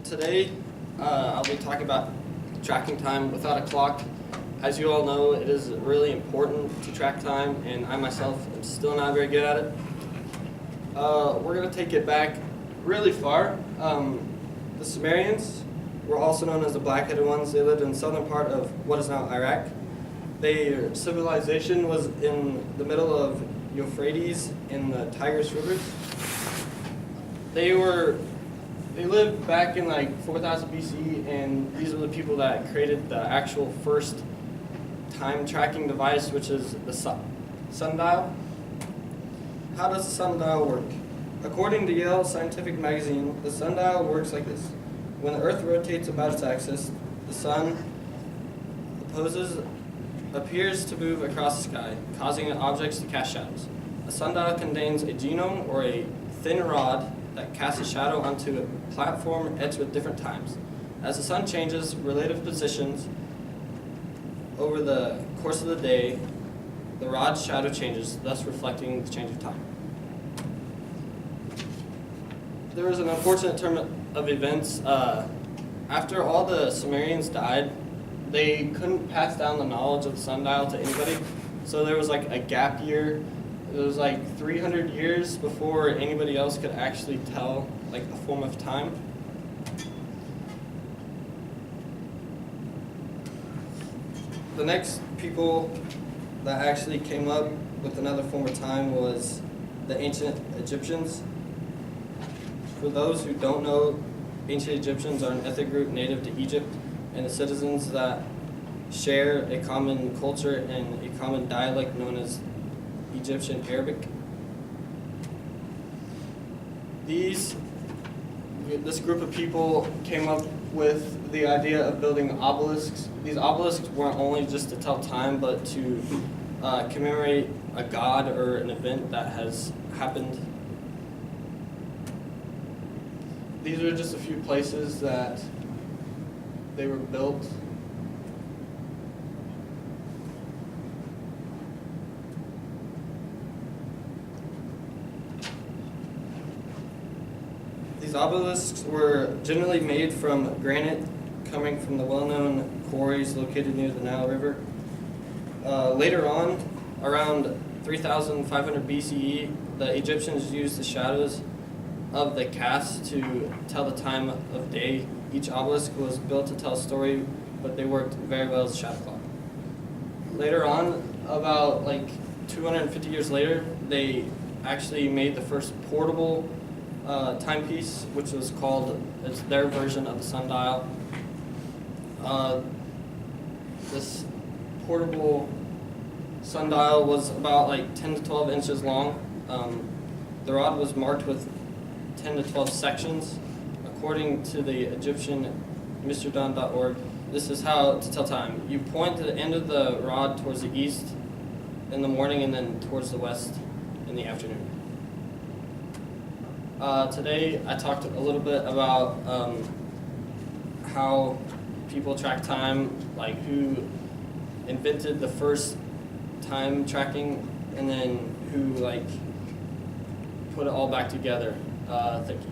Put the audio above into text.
Today, I'll be talking about tracking time without a clock. As you all know, it is really important to track time, and I myself am still not very good at it. We're going to take it back really far. The Sumerians were also known as the black-headed ones. They lived in the southern part of what is now Iraq. Their civilization was in the middle of Euphrates in the Tigris River. They lived back in like 4000 BC, and these are the people that created the actual first time tracking device, which is the sundial. How does the sundial work? According to Yale Scientific Magazine, the sundial works like this. When the Earth rotates about its axis, the sun appears to move across the sky, causing objects to cast shadows. A sundial contains a genome, or a thin rod, that casts a shadow onto a platform etched with different times. As the sun changes relative positions over the course of the day, the rod's shadow changes, thus reflecting the change of time. There was an unfortunate turn of events. After all the Sumerians died, they couldn't pass down the knowledge of the sundial to anybody, so there was like a gap year. It was like 300 years before anybody else could actually tell like a form of time. The next people that actually came up with another form of time was the ancient Egyptians. For those who don't know, ancient Egyptians are an ethnic group native to Egypt, and the citizens that share a common culture and a common dialect known as Egyptian Arabic. This group of people came up with the idea of building obelisks. These obelisks weren't only just to tell time, but to commemorate a god or an event that has happened. These are just a few places that they were built. These obelisks were generally made from granite coming from the well-known quarries located near the Nile River. Later on, around 3500 BCE, the Egyptians used the shadows of the cast to tell the time of day. Each obelisk was built to tell a story, but they worked very well as a shadow clock. Later on, about like 250 years later, they actually made the first portable timepiece, which was called, it's their version of the sundial. This portable sundial was about like 10 to 12 inches long. The rod was marked with 10 to 12 sections. According to the Egyptian MrDon.org, this is how to tell time. You point to the end of the rod towards the east in the morning, and then towards the west in the afternoon. Today I talked a little bit about how people track time, like who invented the first time tracking, and then who like put it all back together. Thank you.